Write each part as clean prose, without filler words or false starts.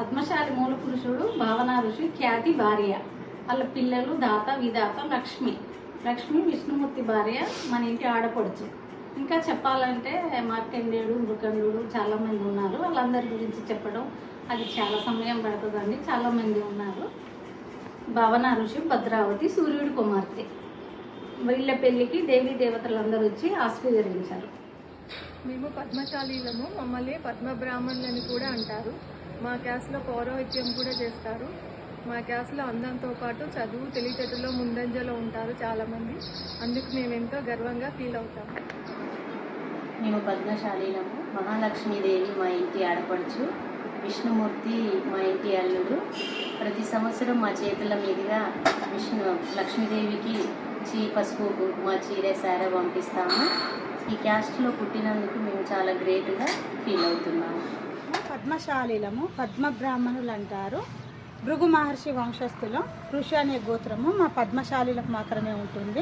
పద్మశాలి మూల పురుషుడు భావన ఋషి ఖ్యాతి భార్య. వాళ్ళ పిల్లలు దాత విధాత లక్ష్మి. లక్ష్మి విష్ణుమూర్తి భార్య, మన ఇంటి ఆడపడుచు. ఇంకా చెప్పాలంటే మార్కండేయుడు, మృకండు చాలామంది ఉన్నారు. వాళ్ళందరి గురించి చెప్పడం అది చాలా సమయం పడుతుందండి. చాలామంది ఉన్నారు. భావన ఋషి భద్రావతి సూర్యుడి కుమార్తె. వీళ్ళ పెళ్లికి దేవీ దేవతలందరూ వచ్చి ఆశీర్వదించారు. మేము పద్మశాలీలము. మమ్మల్ని పద్మబ్రాహ్మణులని కూడా అంటారు. మా క్యాస్ట్లో పౌరోహిత్యం కూడా చేస్తారు. మా క్యాస్ట్లో అందంతో పాటు చదువు తెలివితేటలో ముందంజలో ఉంటారు చాలామంది. అందుకు మేము ఎంతో గర్వంగా ఫీల్ అవుతాము. మేము పద్మశాలీలము. మహాలక్ష్మీదేవి మా ఇంటి ఆడపడుచు, విష్ణుమూర్తి మా ఇంటి అల్లుడు. ప్రతి సంవత్సరం మా చేతుల మీదుగా లక్ష్మీదేవికి పసుపు కుంకుమ చీర సార పంపిస్తాము. ఈ క్యాస్ట్లో పుట్టినందుకు మేము చాలా గ్రేట్గా ఫీల్ అవుతున్నాము. పద్మశాలీలము. పద్మబ్రాహ్మణులు అంటారు. భృగు మహర్షి వంశస్థులం. ఋషి అనే గోత్రము మా పద్మశాలీలకు మాత్రమే ఉంటుంది.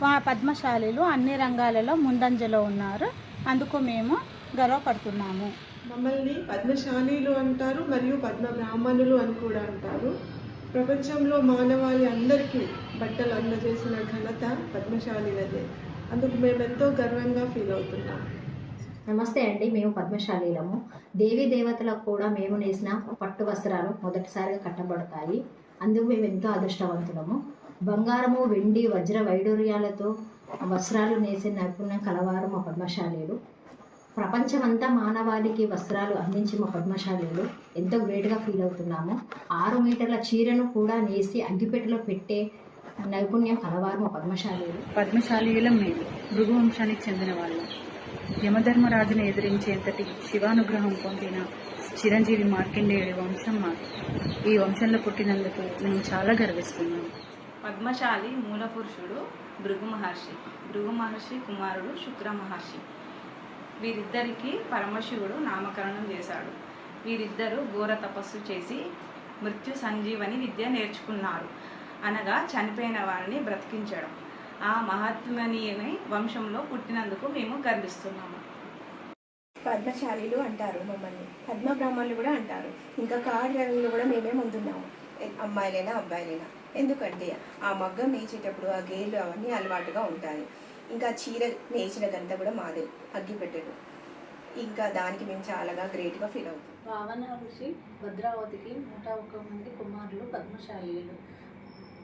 మా పద్మశాలీలు అన్ని రంగాలలో ముందంజలో ఉన్నారు. అందుకు మేము గర్వపడుతున్నాము. మమ్మల్ని పద్మశాలీలు అంటారు మరియు పద్మ బ్రాహ్మణులు అని కూడా అంటారు. ప్రపంచంలో మానవాళి అందరికీ బట్టలు అందజేసిన ఘనత పద్మశాలీలదే. అందుకు మేము ఎంతో గర్వంగా ఫీల్ అవుతున్నాం. నమస్తే అండి. మేము పద్మశాలీలము. దేవీ దేవతలకు కూడా మేము నేసిన పట్టు వస్త్రాలు మొదటిసారిగా కట్టబడతాయి. అందుకు మేము ఎంతో అదృష్టవంతులము. బంగారము, వెండి, వజ్ర వైడూర్యాలతో వస్త్రాలు నేసే నైపుణ్యం కలవారు మా పద్మశాలీలు. ప్రపంచమంతా మానవాళికి వస్త్రాలు అందించి మా పద్మశాలీలు ఎంతో గ్రేట్గా ఫీల్ అవుతున్నాము. 6 మీటర్ల చీరను కూడా నేసి అగ్గిపెట్టెలో పెట్టే నైపుణ్యం కలవారు మా పద్మశాలీలు. పద్మశాలీలం మేము భృగు వంశానికి చెందిన వాళ్ళం. యమధర్మరాజును ఎదిరించేంతటి శివానుగ్రహం పొందిన చిరంజీవి మార్కండేయుడి వంశం మాది. ఈ వంశంలో పుట్టినందుకు మేము చాలా గర్విస్తున్నాము. పద్మశాలి మూల పురుషుడు భృగు మహర్షి. భృగు మహర్షి కుమారుడు శుక్ర మహర్షి. వీరిద్దరికి పరమశివుడు నామకరణం చేశాడు. వీరిద్దరూ ఘోర తపస్సు చేసి మృత్యు సంజీవని విద్య నేర్చుకున్నారు. అనగా చనిపోయిన వారిని బ్రతికించడం. ఆ మహాత్మనీయని వంశంలో పుట్టినందుకు మేము గర్విస్తున్నాము. పద్మశాలీలు అంటారు మమ్మల్ని. పద్మ బ్రాహ్మణులు కూడా అంటారు. ఇంకా కార్ డ్రైవింగ్లో కూడా మేమే ముందున్నాము. అమ్మాయిలైనా అబ్బాయిలైనా. ఎందుకంటే ఆ మగ్గం నేర్చేటప్పుడు ఆ గేర్లు అవన్నీ అలవాటుగా ఉంటాయి. ఇంకా చీర నేర్చినదంతా కూడా మాదే, అగ్గిపెట్టెలు. ఇంకా దానికి మేము చాలా గ్రేట్గా ఫీల్ అవుతాం. భావన ఋషి భద్రావతికి 101 మంది కుమారులు పద్మశాలీలు.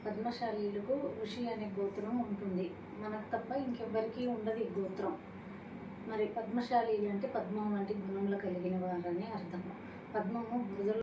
పద్మశాలీలకు ఋషి అనే గోత్రం ఉంటుంది. మనకు తప్ప ఇంకెవ్వరికీ ఉండదు ఈ గోత్రం. మరి పద్మశాలీలు అంటే పద్మం వంటి గుణములు కలిగిన వారని అర్థం. పద్మము బురదలో